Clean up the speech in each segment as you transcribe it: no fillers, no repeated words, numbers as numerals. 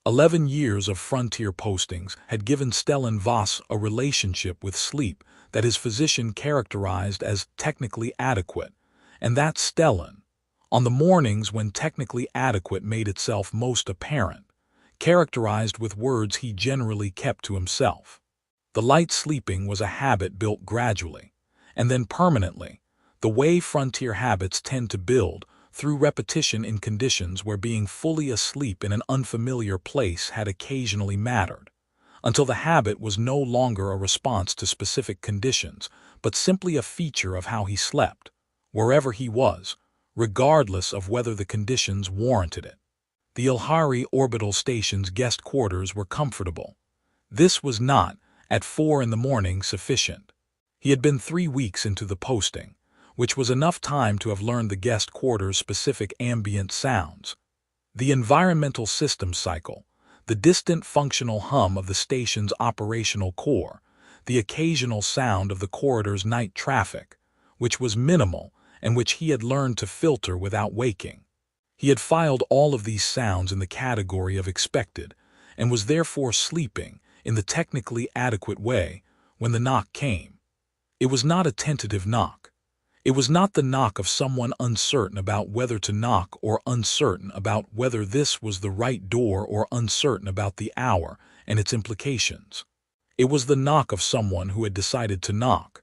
11 years of frontier postings had given Stellan Voss a relationship with sleep that his physician characterized as technically adequate, and that Stellan, on the mornings when technically adequate made itself most apparent, characterized with words he generally kept to himself. The light sleeping was a habit built gradually, and then permanently, the way frontier habits tend to build, through repetition in conditions where being fully asleep in an unfamiliar place had occasionally mattered, until the habit was no longer a response to specific conditions, but simply a feature of how he slept, wherever he was, regardless of whether the conditions warranted it. The Ilhari Orbital Station's guest quarters were comfortable. This was not, at 4 in the morning, sufficient. He had been 3 weeks into the posting, which was enough time to have learned the guest quarters' specific ambient sounds. The environmental system cycle, the distant functional hum of the station's operational core, the occasional sound of the corridor's night traffic, which was minimal and which he had learned to filter without waking. He had filed all of these sounds in the category of expected, and was therefore sleeping, in the technically adequate way, when the knock came. It was not a tentative knock. It was not the knock of someone uncertain about whether to knock or uncertain about whether this was the right door or uncertain about the hour and its implications. It was the knock of someone who had decided to knock,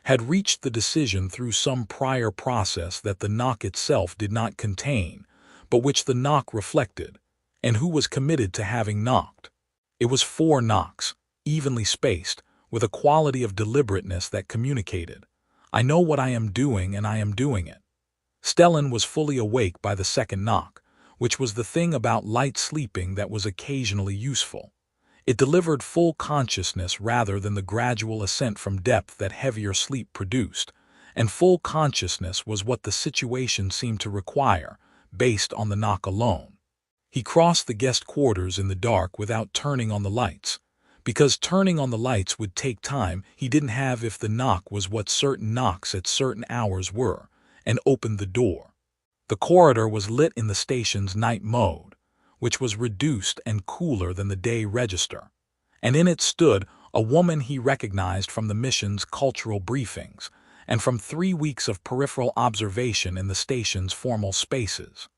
had reached the decision through some prior process that the knock itself did not contain, but which the knock reflected, and who was committed to having knocked. It was 4 knocks, evenly spaced, with a quality of deliberateness that communicated, "I know what I am doing and I am doing it." Stellan was fully awake by the second knock, which was the thing about light sleeping that was occasionally useful. It delivered full consciousness rather than the gradual ascent from depth that heavier sleep produced, and full consciousness was what the situation seemed to require, based on the knock alone. He crossed the guest quarters in the dark without turning on the lights, because turning on the lights would take time he didn't have if the knock was what certain knocks at certain hours were, and opened the door. The corridor was lit in the station's night mode, which was reduced and cooler than the day register, and in it stood a woman he recognized from the mission's cultural briefings, and from 3 weeks of peripheral observation in the station's formal spaces.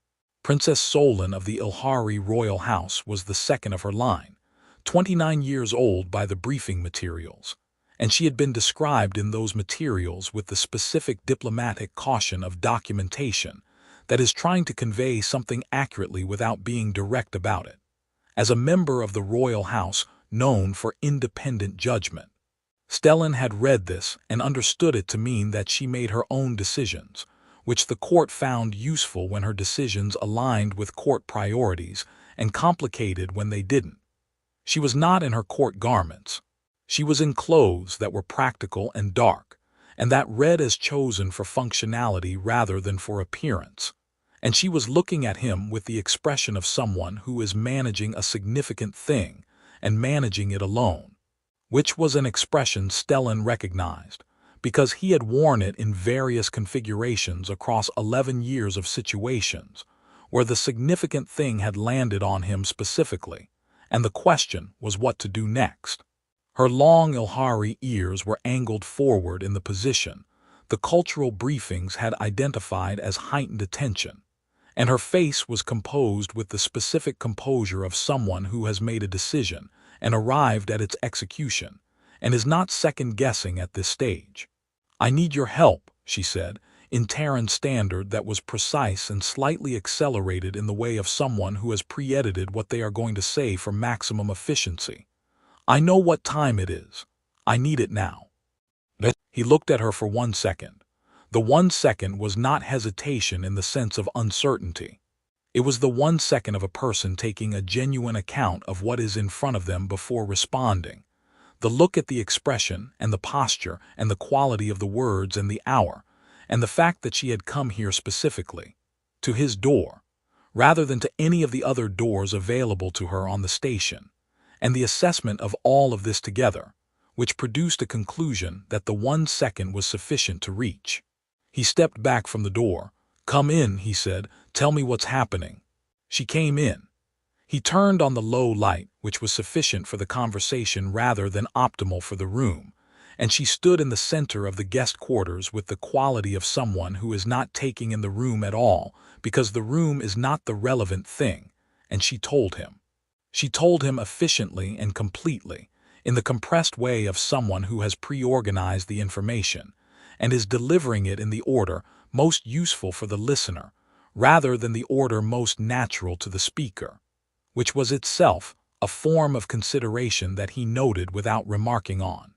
Princess Solon of the Ilhari royal house was the second of her line, 29 years old by the briefing materials, and she had been described in those materials with the specific diplomatic caution of documentation that is trying to convey something accurately without being direct about it, as a member of the royal house known for independent judgment. Stellan had read this and understood it to mean that she made her own decisions, which the court found useful when her decisions aligned with court priorities and complicated when they didn't. She was not in her court garments. She was in clothes that were practical and dark, and that read as chosen for functionality rather than for appearance. And she was looking at him with the expression of someone who is managing a significant thing and managing it alone, which was an expression Stellan recognized, because he had worn it in various configurations across 11 years of situations, where the significant thing had landed on him specifically, and the question was what to do next. Her long Ilhari ears were angled forward in the position the cultural briefings had identified as heightened attention, and her face was composed with the specific composure of someone who has made a decision and arrived at its execution, and is not second-guessing at this stage. "I need your help," she said, in Terran standard that was precise and slightly accelerated in the way of someone who has pre-edited what they are going to say for maximum efficiency. "I know what time it is. I need it now." He looked at her for 1 second. The 1 second was not hesitation in the sense of uncertainty. It was the 1 second of a person taking a genuine account of what is in front of them before responding. The look at the expression and the posture and the quality of the words and the hour, and the fact that she had come here specifically, to his door, rather than to any of the other doors available to her on the station, and the assessment of all of this together, which produced a conclusion that the 1 second was sufficient to reach. He stepped back from the door. "Come in," he said. "Tell me what's happening." She came in. He turned on the low light, which was sufficient for the conversation rather than optimal for the room, and she stood in the center of the guest quarters with the quality of someone who is not taking in the room at all because the room is not the relevant thing, and she told him. She told him efficiently and completely, in the compressed way of someone who has pre-organized the information and is delivering it in the order most useful for the listener, rather than the order most natural to the speaker, which was itself a form of consideration that he noted without remarking on.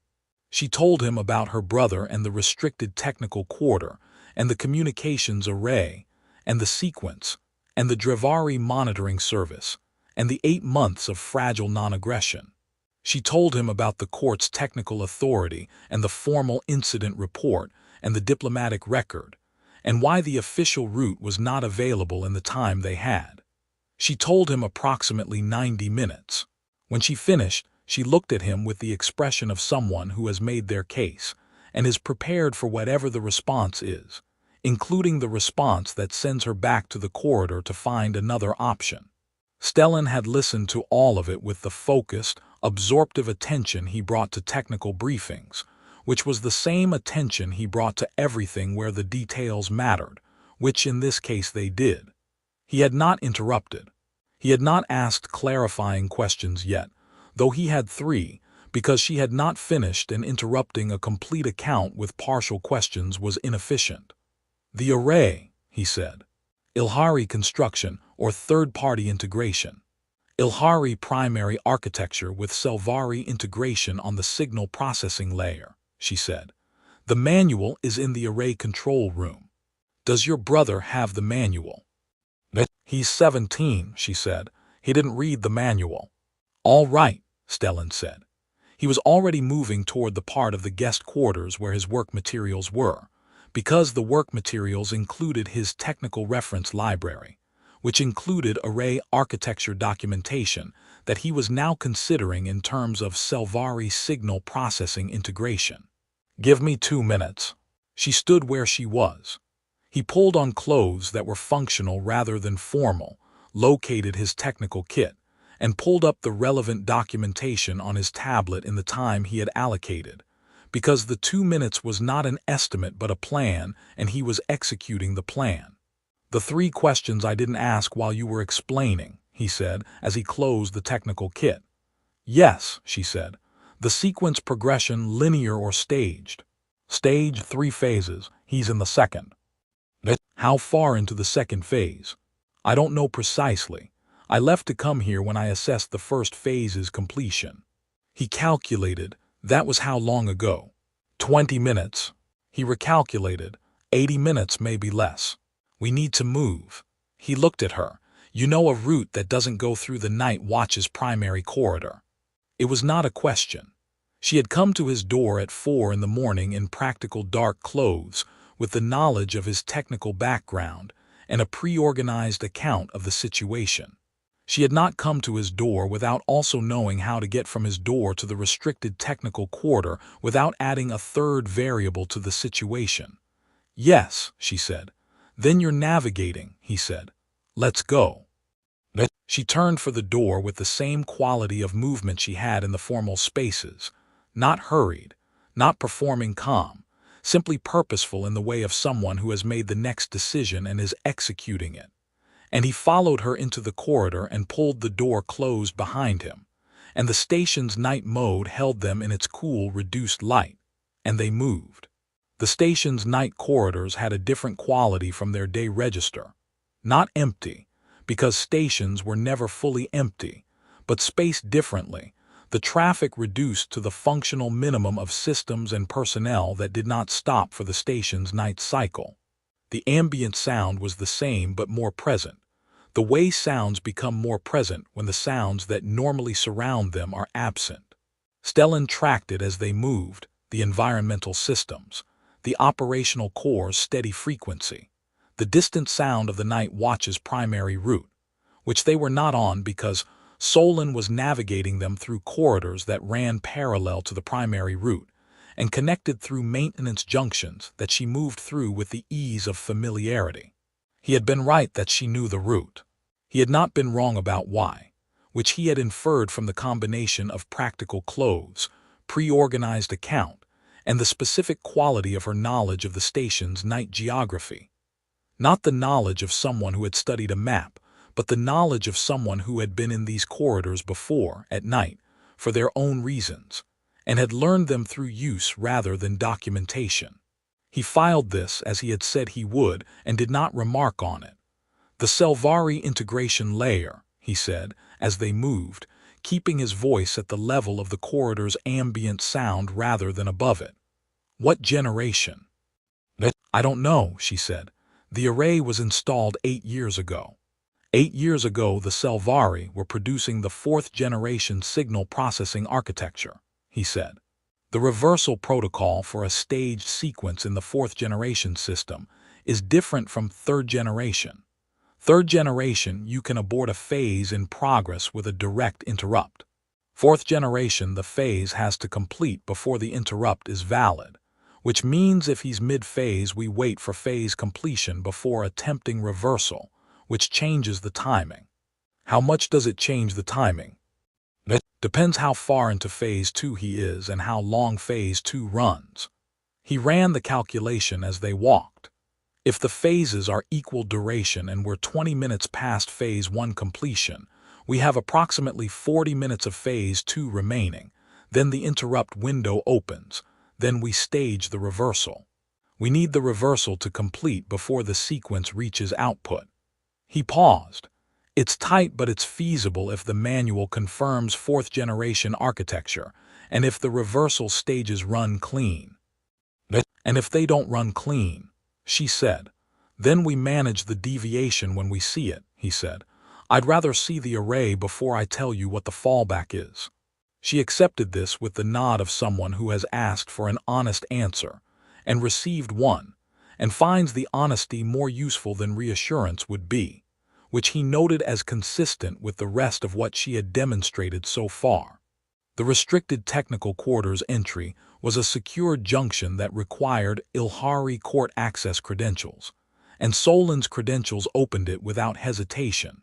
She told him about her brother and the restricted technical quarter, and the communications array, and the sequence, and the Drevari monitoring service, and the 8 months of fragile non-aggression. She told him about the court's technical authority and the formal incident report and the diplomatic record, and why the official route was not available in the time they had. She told him approximately 90 minutes. When she finished, she looked at him with the expression of someone who has made their case and is prepared for whatever the response is, including the response that sends her back to the corridor to find another option. Stellan had listened to all of it with the focused, absorptive attention he brought to technical briefings, which was the same attention he brought to everything where the details mattered, which in this case they did. He had not interrupted. He had not asked clarifying questions yet, though he had 3, because she had not finished, and interrupting a complete account with partial questions was inefficient. The array, he said. Ilhari construction or third-party integration. Ilhari primary architecture with Selvari integration on the signal processing layer, she said. The manual is in the array control room. Does your brother have the manual? He's 17, she said. He didn't read the manual. All right, Stellan said. He was already moving toward the part of the guest quarters where his work materials were, because the work materials included his technical reference library, which included array architecture documentation that he was now considering in terms of Selvari signal processing integration. Give me 2 minutes. She stood where she was. He pulled on clothes that were functional rather than formal, located his technical kit, and pulled up the relevant documentation on his tablet in the time he had allocated, because the 2 minutes was not an estimate but a plan, and he was executing the plan. The 3 questions I didn't ask while you were explaining, he said as he closed the technical kit. Yes, she said. The sequence progression linear or staged? Stage 3 phases. He's in the second. How far into the second phase? I don't know precisely. I left to come here when I assessed the first phase's completion. He calculated. That was how long ago? 20 minutes. He recalculated. 80 minutes, maybe less. We need to move. He looked at her. You know, a route that doesn't go through the night watch's primary corridor. It was not a question. She had come to his door at 4 in the morning in practical dark clothes, with the knowledge of his technical background and a pre-organized account of the situation. She had not come to his door without also knowing how to get from his door to the restricted technical quarter without adding a third variable to the situation. Yes, she said. Then you're navigating, he said. Let's go. She turned for the door with the same quality of movement she had in the formal spaces, not hurried, not performing calm, simply purposeful in the way of someone who has made the next decision and is executing it. And he followed her into the corridor and pulled the door closed behind him, and the station's night mode held them in its cool, reduced light, and they moved. The station's night corridors had a different quality from their day register. Not empty, because stations were never fully empty, but spaced differently, the traffic reduced to the functional minimum of systems and personnel that did not stop for the station's night cycle. The ambient sound was the same but more present, the way sounds become more present when the sounds that normally surround them are absent. Stellan tracked it as they moved, the environmental systems, the operational core's steady frequency, the distant sound of the night watch's primary route, which they were not on because Solon was navigating them through corridors that ran parallel to the primary route and connected through maintenance junctions that she moved through with the ease of familiarity. He had been right that she knew the route. He had not been wrong about why. which he had inferred from the combination of practical clothes, pre-organized account, and the specific quality of her knowledge of the station's night geography. Not the knowledge of someone who had studied a map, but the knowledge of someone who had been in these corridors before, at night, for their own reasons, and had learned them through use rather than documentation. He filed this as he had said he would and did not remark on it. "The Selvari integration layer," he said, as they moved, keeping his voice at the level of the corridor's ambient sound rather than above it. "What generation?" "I don't know," she said. "The array was installed 8 years ago." 8 years ago, the Selvari were producing the 4th-generation signal processing architecture, he said. The reversal protocol for a staged sequence in the 4th-generation system is different from 3rd-generation. 3rd-generation, you can abort a phase in progress with a direct interrupt. 4th-generation, the phase has to complete before the interrupt is valid, which means if he's mid-phase, we wait for phase completion before attempting reversal, which changes the timing. How much does it change the timing? It depends how far into phase 2 he is and how long phase 2 runs. He ran the calculation as they walked. If the phases are equal duration and we're 20 minutes past phase 1 completion, we have approximately 40 minutes of phase 2 remaining. Then the interrupt window opens. Then we stage the reversal. We need the reversal to complete before the sequence reaches output. He paused. It's tight, but it's feasible if the manual confirms 4th-generation architecture and if the reversal stages run clean. And if they don't run clean, she said, then we manage the deviation when we see it, he said. I'd rather see the array before I tell you what the fallback is. She accepted this with the nod of someone who has asked for an honest answer and received one, and finds the honesty more useful than reassurance would be, which he noted as consistent with the rest of what she had demonstrated so far. The restricted technical quarters entry was a secure junction that required Ilhari court access credentials, and Solon's credentials opened it without hesitation,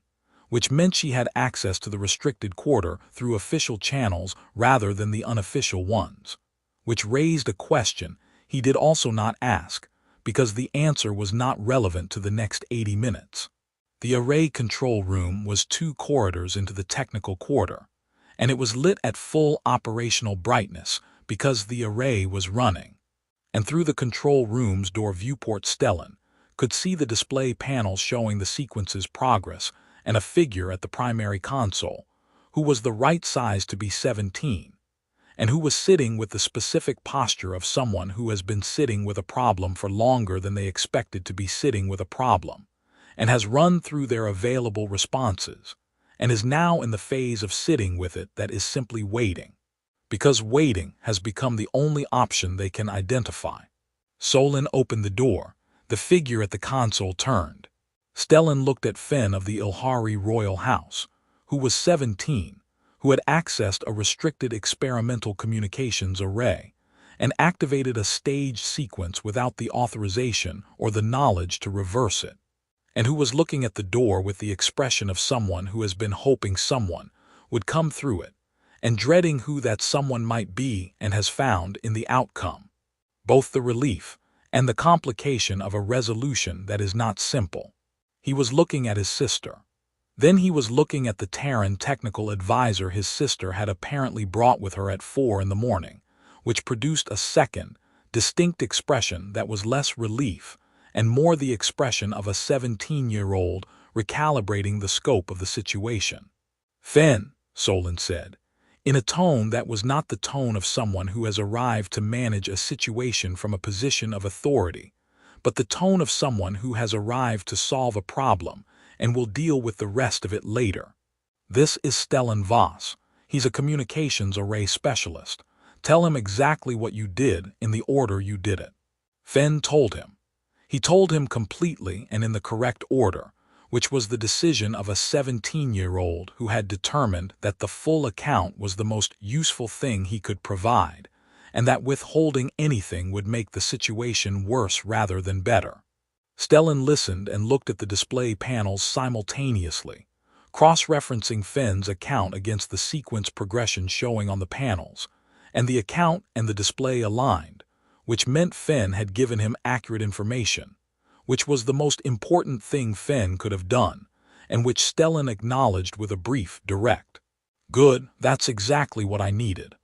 which meant she had access to the restricted quarter through official channels rather than the unofficial ones, which raised a question he did also not ask, because the answer was not relevant to the next 80 minutes. The array control room was 2 corridors into the technical quarter, and it was lit at full operational brightness because the array was running. And through the control room's door viewport, Stellan could see the display panels showing the sequence's progress and a figure at the primary console, who was the right size to be 17, and who was sitting with the specific posture of someone who has been sitting with a problem for longer than they expected to be sitting with a problem, and has run through their available responses, and is now in the phase of sitting with it that is simply waiting, because waiting has become the only option they can identify. Solon opened the door. The figure at the console turned. Stellan looked at Finn of the Ilhari royal house, who was 17, who had accessed a restricted experimental communications array, and activated a staged sequence without the authorization or the knowledge to reverse it, and who was looking at the door with the expression of someone who has been hoping someone would come through it, and dreading who that someone might be and has found in the outcome both the relief and the complication of a resolution that is not simple. He was looking at his sister. Then he was looking at the Terran technical advisor his sister had apparently brought with her at 4 in the morning, which produced a second, distinct expression that was less relief and more the expression of a 17-year-old recalibrating the scope of the situation. Finn, Solon said, in a tone that was not the tone of someone who has arrived to manage a situation from a position of authority, but the tone of someone who has arrived to solve a problem and will deal with the rest of it later. This is Stellan Voss. He's a communications array specialist. Tell him exactly what you did in the order you did it. Finn told him. He told him completely and in the correct order, which was the decision of a 17-year-old who had determined that the full account was the most useful thing he could provide, and that withholding anything would make the situation worse rather than better. Stellan listened and looked at the display panels simultaneously, cross-referencing Finn's account against the sequence progression showing on the panels, and the account and the display aligned, which meant Finn had given him accurate information, which was the most important thing Finn could have done, and which Stellan acknowledged with a brief, direct, "Good, that's exactly what I needed."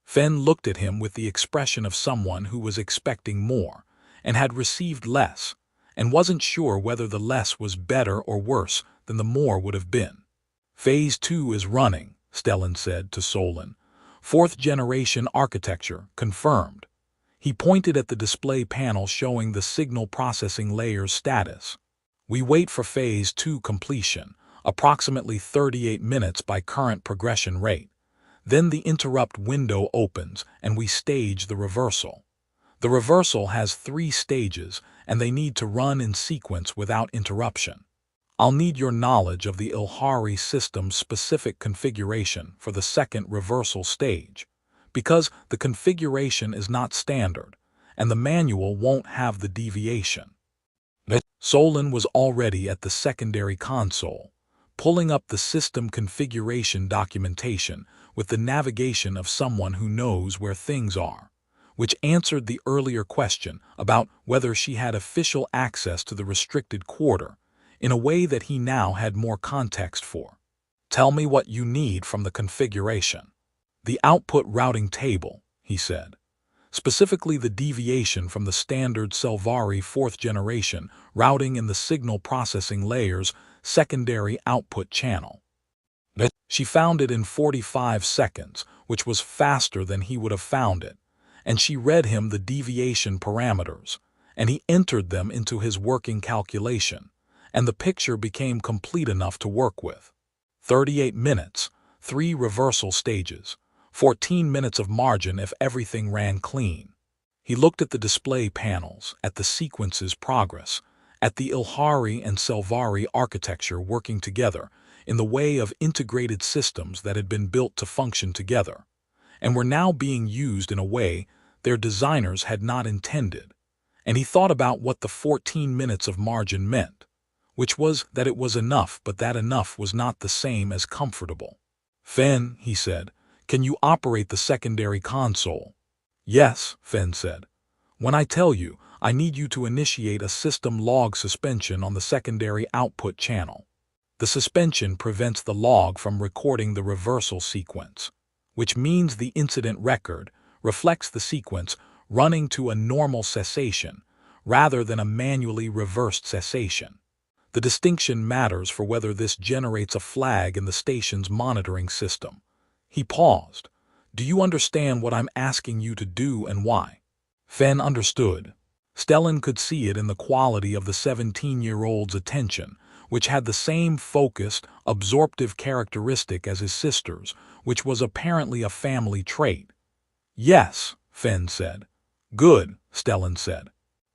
Finn looked at him with the expression of someone who was expecting more, and had received less, and wasn't sure whether the less was better or worse than the more would have been. "Phase 2 is running," Stellan said to Solon. "Fourth-generation architecture, confirmed." He pointed at the display panel showing the signal processing layer's status. "We wait for Phase 2 completion, approximately 38 minutes by current progression rate. Then the interrupt window opens and we stage the reversal. The reversal has 3 stages and they need to run in sequence without interruption. I'll need your knowledge of the Ilhari system's specific configuration for the second reversal stage, because the configuration is not standard, and the manual won't have the deviation." Solon was already at the secondary console, pulling up the system configuration documentation with the navigation of someone who knows where things are, which answered the earlier question about whether she had official access to the restricted quarter, in a way that he now had more context for. "Tell me what you need from the configuration." "The output routing table," he said. "Specifically the deviation from the standard Selvari 4th generation routing in the signal processing layer's secondary output channel." She found it in 45 seconds, which was faster than he would have found it, and she read him the deviation parameters, and he entered them into his working calculation, and the picture became complete enough to work with. 38 minutes, 3 reversal stages, 14 minutes of margin if everything ran clean. He looked at the display panels, at the sequence's progress, at the Ilhari and Selvari architecture working together in the way of integrated systems that had been built to function together, and were now being used in a way their designers had not intended, and he thought about what the 14 minutes of margin meant, which was that it was enough, but that enough was not the same as comfortable. "Finn," he said, "can you operate the secondary console?" "Yes," Finn said. "When I tell you, I need you to initiate a system log suspension on the secondary output channel. The suspension prevents the log from recording the reversal sequence, which means the incident record reflects the sequence running to a normal cessation rather than a manually reversed cessation. The distinction matters for whether this generates a flag in the station's monitoring system." He paused. "Do you understand what I'm asking you to do and why?" Finn understood. Stellan could see it in the quality of the 17-year-old's attention, which had the same focused, absorptive characteristic as his sister's, which was apparently a family trait. "Yes," Finn said. "Good," Stellan said.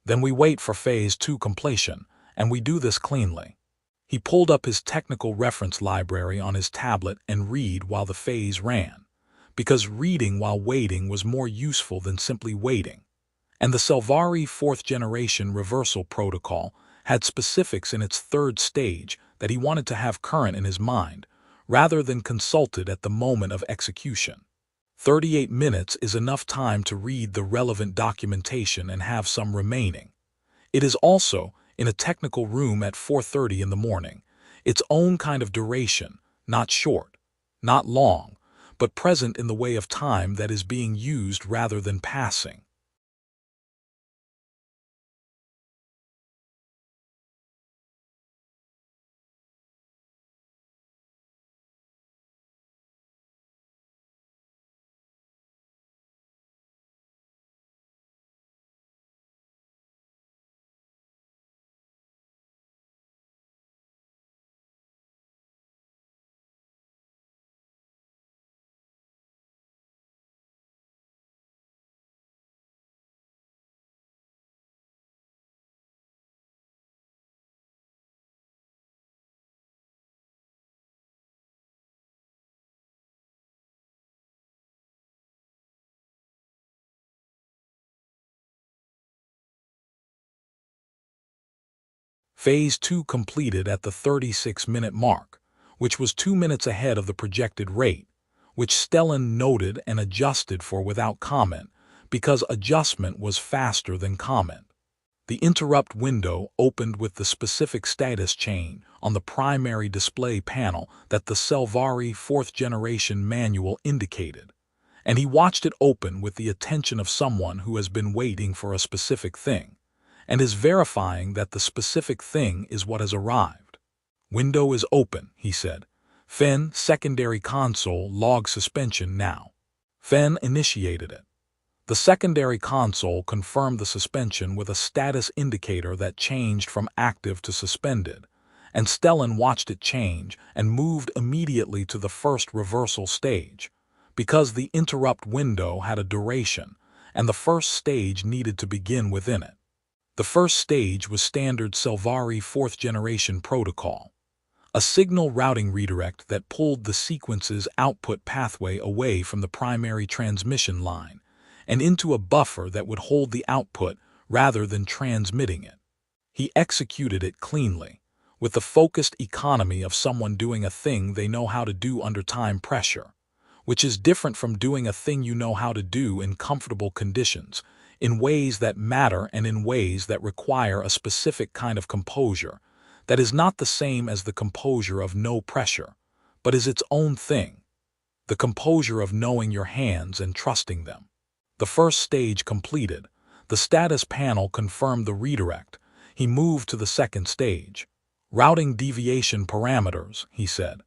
"Then we wait for Phase 2 completion, and we do this cleanly." He pulled up his technical reference library on his tablet and read while the phase ran, because reading while waiting was more useful than simply waiting. And the Selvari 4th generation reversal protocol had specifics in its 3rd stage that he wanted to have current in his mind, rather than consulted at the moment of execution. 38 minutes is enough time to read the relevant documentation and have some remaining. It is also, in a technical room at 4:30 in the morning, its own kind of duration, not short, not long, but present in the way of time that is being used rather than passing. Phase 2 completed at the 36-minute mark, which was 2 minutes ahead of the projected rate, which Stellan noted and adjusted for without comment, because adjustment was faster than comment. The interrupt window opened with the specific status chain on the primary display panel that the Selvari 4th generation manual indicated, and he watched it open with the attention of someone who has been waiting for a specific thing, and is verifying that the specific thing is what has arrived. "Window is open," he said. "Fen, secondary console, log suspension now." Fen initiated it. The secondary console confirmed the suspension with a status indicator that changed from active to suspended, and Stellan watched it change and moved immediately to the first reversal stage, because the interrupt window had a duration, and the first stage needed to begin within it. The first stage was standard Selvari 4th generation protocol, a signal routing redirect that pulled the sequence's output pathway away from the primary transmission line and into a buffer that would hold the output rather than transmitting it. He executed it cleanly, with the focused economy of someone doing a thing they know how to do under time pressure, which is different from doing a thing you know how to do in comfortable conditions, in ways that matter and in ways that require a specific kind of composure that is not the same as the composure of no pressure, but is its own thing, the composure of knowing your hands and trusting them. The first stage completed, the status panel confirmed the redirect. He moved to the second stage. "Routing deviation parameters," he said.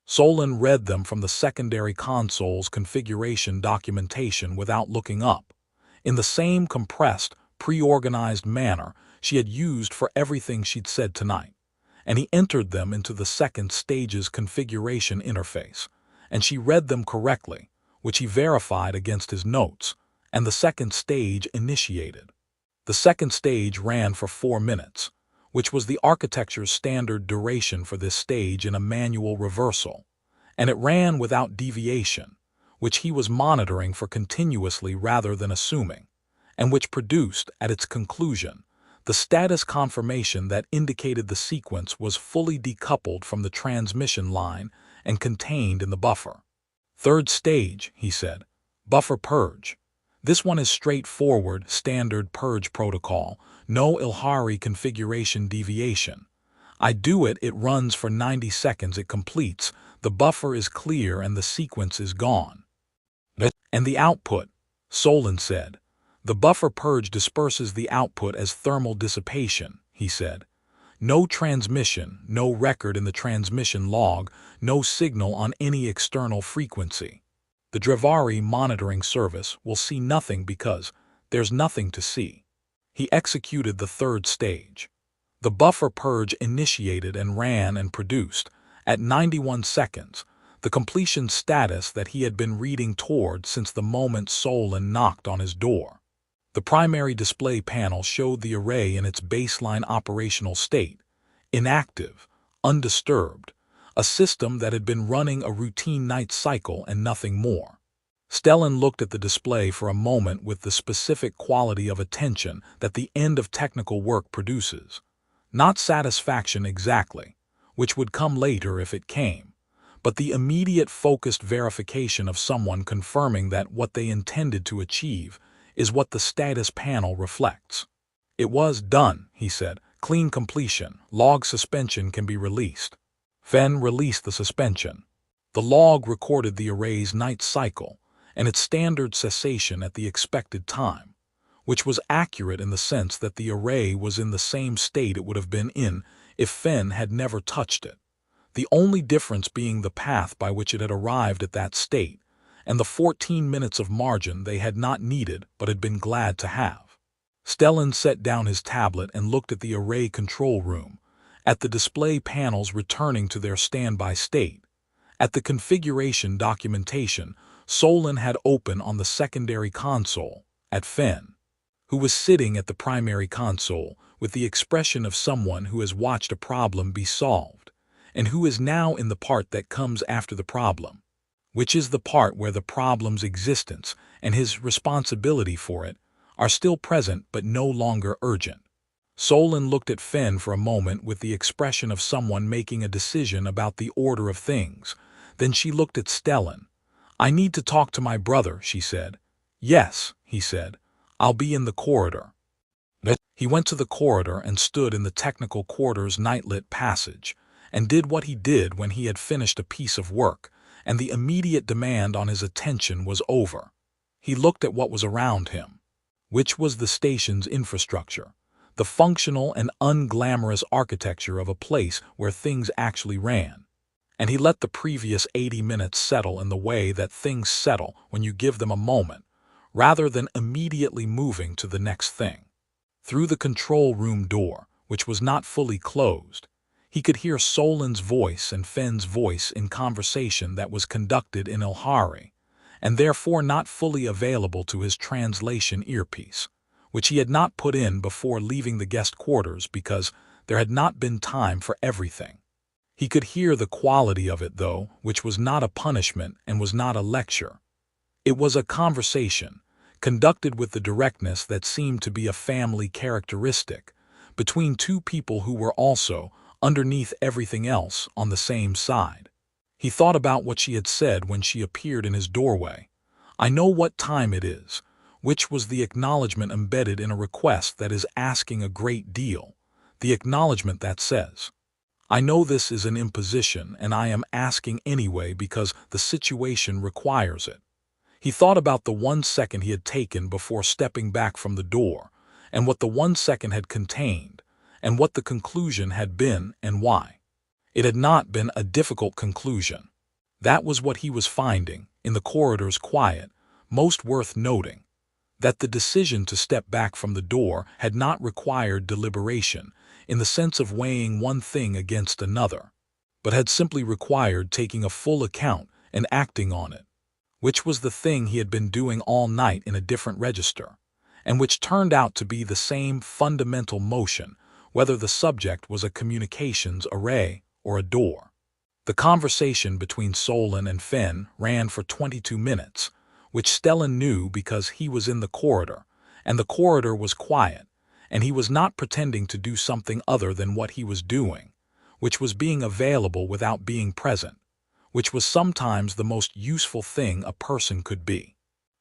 Solon read them from the secondary console's configuration documentation without looking up, in the same compressed, pre-organized manner she had used for everything she'd said tonight, and he entered them into the second stage's configuration interface, and she read them correctly, which he verified against his notes, and the second stage initiated. The second stage ran for 4 minutes, which was the architecture's standard duration for this stage in a manual reversal, and it ran without deviation, which he was monitoring for continuously rather than assuming, and which produced, at its conclusion, the status confirmation that indicated the sequence was fully decoupled from the transmission line and contained in the buffer. "Third stage," he said, "buffer purge. This one is straightforward, standard purge protocol, no Ilhari configuration deviation. I do it, it runs for 90 seconds, it completes, the buffer is clear and the sequence is gone." "And the output," Solon said. "The buffer purge disperses the output as thermal dissipation," he said. "No transmission, no record in the transmission log, no signal on any external frequency. The Drevari monitoring service will see nothing because there's nothing to see." He executed the third stage. The buffer purge initiated and ran and produced, at 91 seconds, the completion status that he had been reading toward since the moment Solon knocked on his door. The primary display panel showed the array in its baseline operational state, inactive, undisturbed, a system that had been running a routine night cycle and nothing more. Stellan looked at the display for a moment with the specific quality of attention that the end of technical work produces. Not satisfaction exactly, which would come later if it came, but the immediate focused verification of someone confirming that what they intended to achieve is what the status panel reflects. "It was done," he said. "Clean completion. Log suspension can be released." Fen released the suspension. The log recorded the array's night cycle and its standard cessation at the expected time, which was accurate in the sense that the array was in the same state it would have been in if Fen had never touched it, the only difference being the path by which it had arrived at that state, and the 14 minutes of margin they had not needed but had been glad to have. Stellan set down his tablet and looked at the array control room, at the display panels returning to their standby state, at the configuration documentation Solon had open on the secondary console, at Fen, who was sitting at the primary console with the expression of someone who has watched a problem be solved, and who is now in the part that comes after the problem, which is the part where the problem's existence and his responsibility for it are still present but no longer urgent. Solon looked at Fenn for a moment with the expression of someone making a decision about the order of things. Then she looked at Stellan. "I need to talk to my brother," she said. "Yes," he said. "I'll be in the corridor." He went to the corridor and stood in the technical quarters' nightlit passage, and did what he did when he had finished a piece of work, and the immediate demand on his attention was over. He looked at what was around him, which was the station's infrastructure, the functional and unglamorous architecture of a place where things actually ran. And he let the previous 80 minutes settle in the way that things settle when you give them a moment, rather than immediately moving to the next thing. Through the control room door, which was not fully closed, he could hear Solon's voice and Fenn's voice in conversation that was conducted in Ilhari, and therefore not fully available to his translation earpiece, which he had not put in before leaving the guest quarters because there had not been time for everything. He could hear the quality of it, though, which was not a punishment and was not a lecture. It was a conversation, conducted with the directness that seemed to be a family characteristic, between two people who were also, underneath everything else, on the same side. He thought about what she had said when she appeared in his doorway. "I know what time it is," which was the acknowledgement embedded in a request that is asking a great deal, the acknowledgement that says, "I know this is an imposition and I am asking anyway because the situation requires it." He thought about the 1 second he had taken before stepping back from the door, and what the 1 second had contained, and what the conclusion had been and why. It had not been a difficult conclusion. That was what he was finding, in the corridor's quiet, most worth noting, that the decision to step back from the door had not required deliberation, in the sense of weighing one thing against another, but had simply required taking a full account and acting on it, which was the thing he had been doing all night in a different register, and which turned out to be the same fundamental motion, whether the subject was a communications array or a door. The conversation between Solon and Fenn ran for 22 minutes, which Stellan knew because he was in the corridor, and the corridor was quiet, and he was not pretending to do something other than what he was doing, which was being available without being present, which was sometimes the most useful thing a person could be.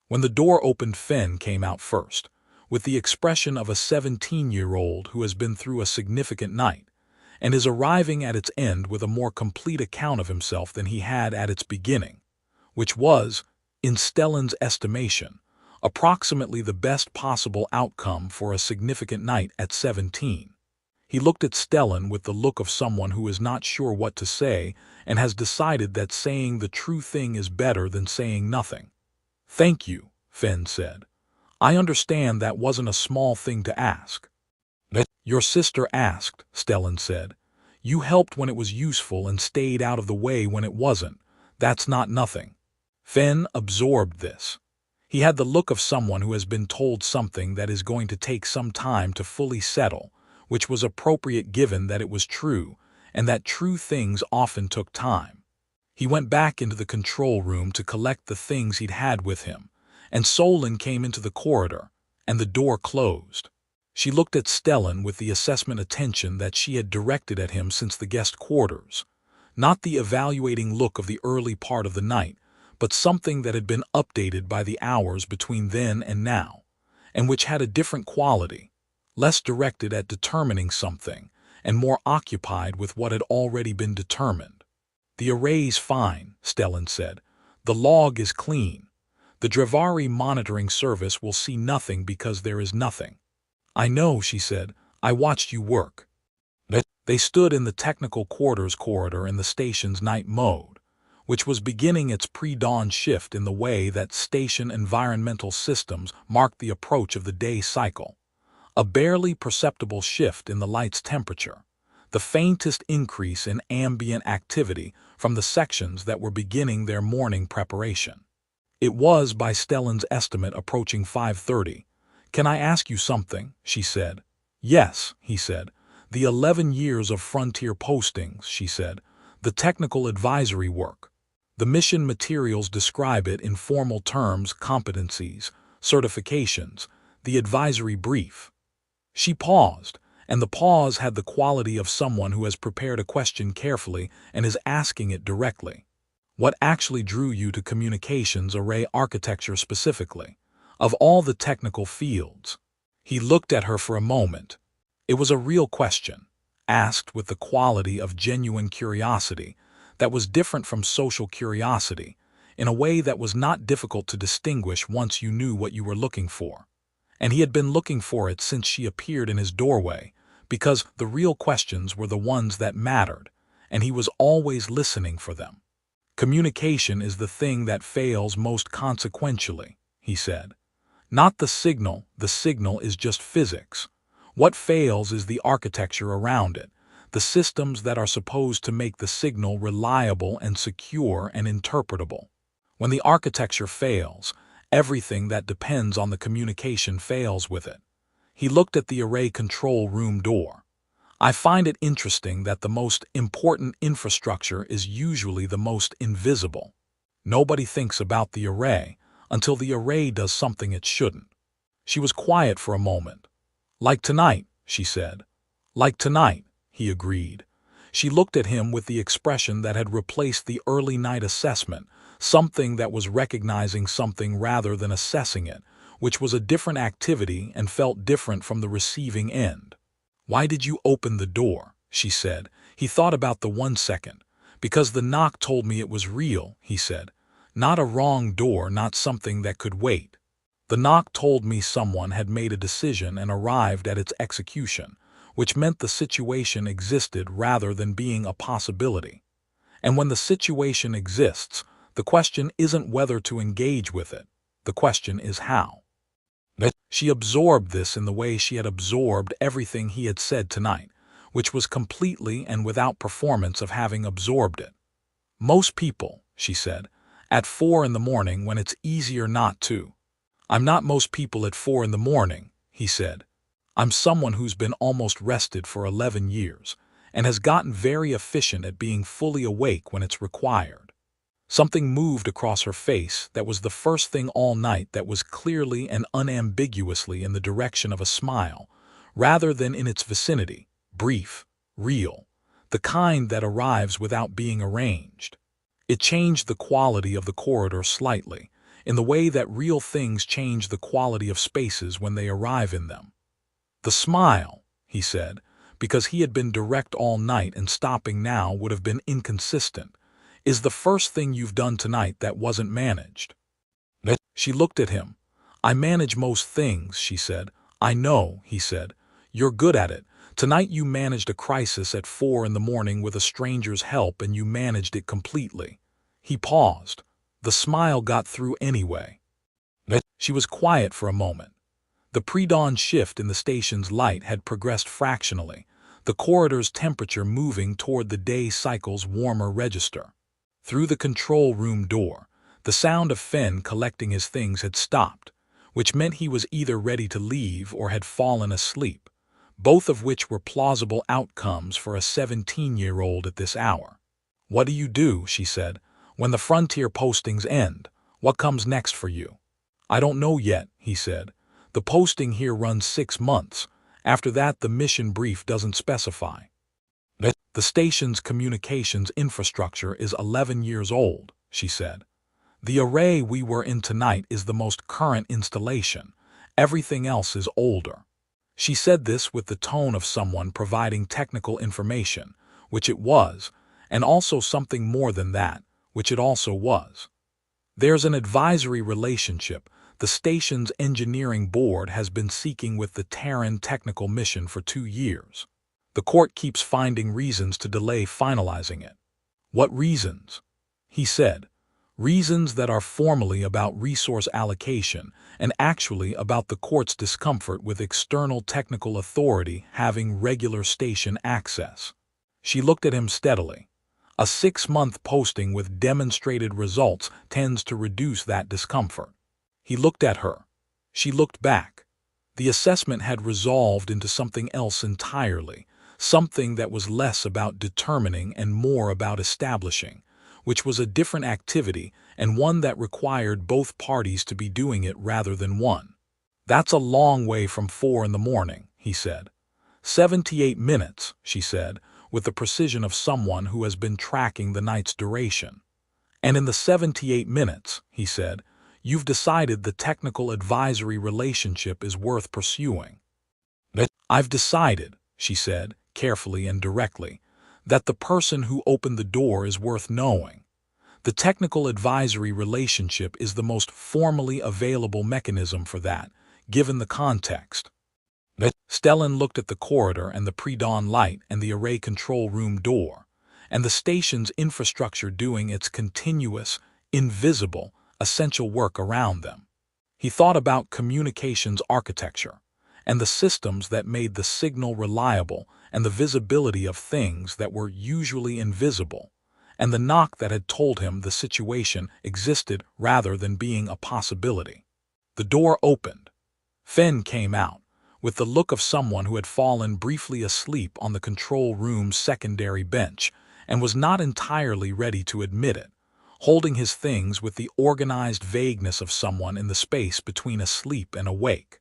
When the door opened, Fenn came out first, with the expression of a 17-year-old who has been through a significant night, and is arriving at its end with a more complete account of himself than he had at its beginning, which was, in Stellan's estimation, approximately the best possible outcome for a significant night at 17. He looked at Stellan with the look of someone who is not sure what to say and has decided that saying the true thing is better than saying nothing. "Thank you," Fenn said. "I understand that wasn't a small thing to ask." "Your sister asked," Stellan said. "You helped when it was useful and stayed out of the way when it wasn't. That's not nothing." Fenn absorbed this. He had the look of someone who has been told something that is going to take some time to fully settle, which was appropriate given that it was true, and that true things often took time. He went back into the control room to collect the things he'd had with him, and Solon came into the corridor, and the door closed. She looked at Stellan with the assessment attention that she had directed at him since the guest quarters, not the evaluating look of the early part of the night, but something that had been updated by the hours between then and now, and which had a different quality, less directed at determining something, and more occupied with what had already been determined. "The array's fine," Stellan said. "The log is clean. The Dravari monitoring service will see nothing because there is nothing." "I know," she said. "I watched you work." They stood in the technical quarters corridor in the station's night mode, which was beginning its pre-dawn shift in the way that station environmental systems marked the approach of the day cycle. A barely perceptible shift in the light's temperature, the faintest increase in ambient activity from the sections that were beginning their morning preparation. It was, by Stellan's estimate, approaching 5:30. "Can I ask you something?" she said. "Yes," he said. "The 11 years of frontier postings," she said. "The technical advisory work. The mission materials describe it in formal terms: competencies, certifications, the advisory brief." She paused, and the pause had the quality of someone who has prepared a question carefully and is asking it directly. What actually drew you to communications array architecture specifically? Of all the technical fields? He looked at her for a moment. It was a real question, asked with the quality of genuine curiosity that was different from social curiosity, in a way that was not difficult to distinguish once you knew what you were looking for. And he had been looking for it since she appeared in his doorway, because the real questions were the ones that mattered, and he was always listening for them. Communication is the thing that fails most consequentially, he said. Not the signal is just physics. What fails is the architecture around it, the systems that are supposed to make the signal reliable and secure and interpretable. When the architecture fails, everything that depends on the communication fails with it. He looked at the array control room door. I find it interesting that the most important infrastructure is usually the most invisible. Nobody thinks about the array until the array does something it shouldn't. She was quiet for a moment. Like tonight, she said. Like tonight, he agreed. She looked at him with the expression that had replaced the early night assessment, something that was recognizing something rather than assessing it, which was a different activity and felt different from the receiving end. Why did you open the door? She said. He thought about the 1 second. Because the knock told me it was real, he said. Not a wrong door, not something that could wait. The knock told me someone had made a decision and arrived at its execution, which meant the situation existed rather than being a possibility. And when the situation exists, the question isn't whether to engage with it. The question is how. She absorbed this in the way she had absorbed everything he had said tonight, which was completely and without performance of having absorbed it. Most people, she said, at 4 in the morning when it's easier not to. I'm not most people at 4 in the morning, he said. I'm someone who's been almost rested for 11 years and has gotten very efficient at being fully awake when it's required. Something moved across her face that was the first thing all night that was clearly and unambiguously in the direction of a smile, rather than in its vicinity, brief, real, the kind that arrives without being arranged. It changed the quality of the corridor slightly, in the way that real things change the quality of spaces when they arrive in them. The smile, he said, because he had been direct all night and stopping now would have been inconsistent, is the first thing you've done tonight that wasn't managed. She looked at him. I manage most things, she said. I know, he said. You're good at it. Tonight you managed a crisis at 4 in the morning with a stranger's help and you managed it completely. He paused. The smile got through anyway. She was quiet for a moment. The pre-dawn shift in the station's light had progressed fractionally, the corridor's temperature moving toward the day cycle's warmer register. Through the control room door, the sound of Fenn collecting his things had stopped, which meant he was either ready to leave or had fallen asleep, both of which were plausible outcomes for a 17-year-old at this hour. What do you do, she said, when the frontier postings end? What comes next for you? I don't know yet, he said. The posting here runs 6 months. After that, the mission brief doesn't specify. The station's communications infrastructure is 11 years old, she said. The array we were in tonight is the most current installation. Everything else is older. She said this with the tone of someone providing technical information, which it was, and also something more than that, which it also was. There's an advisory relationship. The station's engineering board has been seeking with the Terran technical mission for 2 years. The court keeps finding reasons to delay finalizing it. What reasons? He said. Reasons that are formally about resource allocation and actually about the court's discomfort with external technical authority having regular station access. She looked at him steadily. A 6-month posting with demonstrated results tends to reduce that discomfort. He looked at her. She looked back. The assessment had resolved into something else entirely, something that was less about determining and more about establishing, which was a different activity and one that required both parties to be doing it rather than one. That's a long way from 4 in the morning, he said. "78 minutes," she said, with the precision of someone who has been tracking the night's duration. "And in the 78 minutes," he said, "you've decided the technical advisory relationship is worth pursuing." "I've decided," she said, carefully and directly, "that the person who opened the door is worth knowing. The technical advisory relationship is the most formally available mechanism for that, given the context." Stellan looked at the corridor and the pre-dawn light and the array control room door, and the station's infrastructure doing its continuous, invisible, essential work around them. He thought about communications architecture, and the systems that made the signal reliable and the visibility of things that were usually invisible, and the knock that had told him the situation existed rather than being a possibility. The door opened. Fenn came out, with the look of someone who had fallen briefly asleep on the control room's secondary bench and was not entirely ready to admit it, holding his things with the organized vagueness of someone in the space between asleep and awake.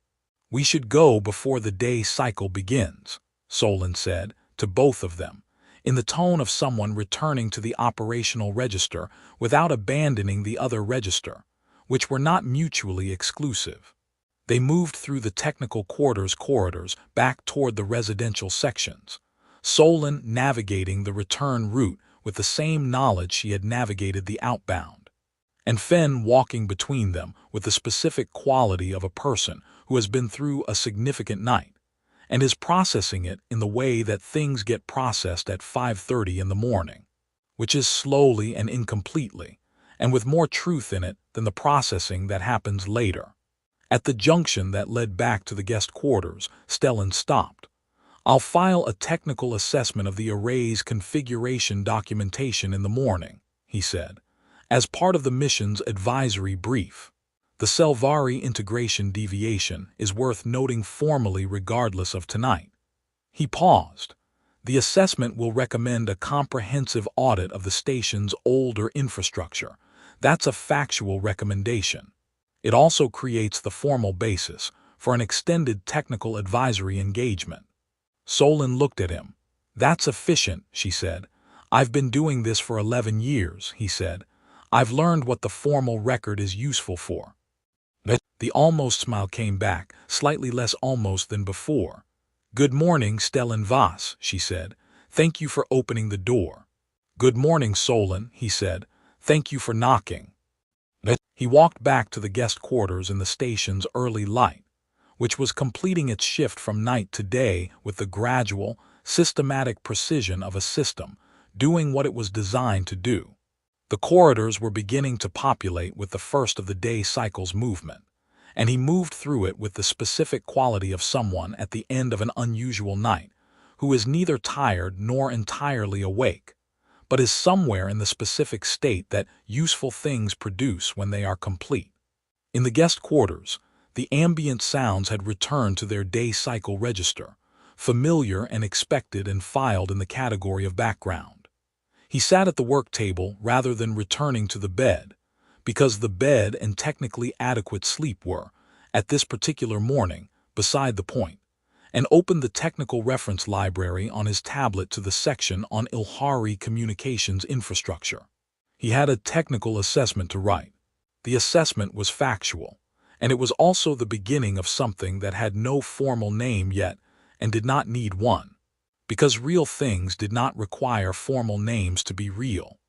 "We should go before the day cycle begins," Solon said, to both of them, in the tone of someone returning to the operational register without abandoning the other register, which were not mutually exclusive. They moved through the technical quarters corridors back toward the residential sections, Solon navigating the return route with the same knowledge she had navigated the outbound, and Fenn walking between them with the specific quality of a person who has been through a significant night, and is processing it in the way that things get processed at 5:30 in the morning, which is slowly and incompletely, and with more truth in it than the processing that happens later. At the junction that led back to the guest quarters, Stellan stopped. "I'll file a technical assessment of the array's configuration documentation in the morning," he said, "as part of the mission's advisory brief. The Selvari integration deviation is worth noting formally regardless of tonight." He paused. "The assessment will recommend a comprehensive audit of the station's older infrastructure. That's a factual recommendation. It also creates the formal basis for an extended technical advisory engagement." Solon looked at him. "That's efficient," she said. "I've been doing this for 11 years, he said. "I've learned what the formal record is useful for." The almost smile came back, slightly less almost than before. "Good morning, Stellan Voss," she said. "Thank you for opening the door." "Good morning, Solon," he said. "Thank you for knocking." He walked back to the guest quarters in the station's early light, which was completing its shift from night to day with the gradual, systematic precision of a system, doing what it was designed to do. The corridors were beginning to populate with the first of the day cycle's movement, and he moved through it with the specific quality of someone at the end of an unusual night, who is neither tired nor entirely awake, but is somewhere in the specific state that useful things produce when they are complete. In the guest quarters, the ambient sounds had returned to their day cycle register, familiar and expected and filed in the category of background. He sat at the work table rather than returning to the bed, because the bed and technically adequate sleep were, at this particular morning, beside the point, and opened the technical reference library on his tablet to the section on Ilhari communications infrastructure. He had a technical assessment to write. The assessment was factual, and it was also the beginning of something that had no formal name yet and did not need one, because real things did not require formal names to be real.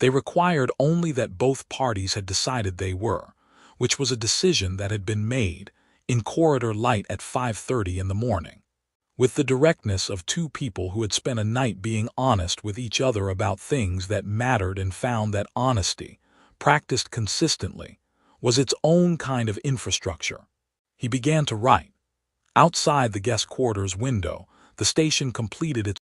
They required only that both parties had decided they were, which was a decision that had been made, in corridor light at 5:30 in the morning, with the directness of two people who had spent a night being honest with each other about things that mattered and found that honesty, practiced consistently, was its own kind of infrastructure. He began to write. Outside the guest quarters window, the station completed its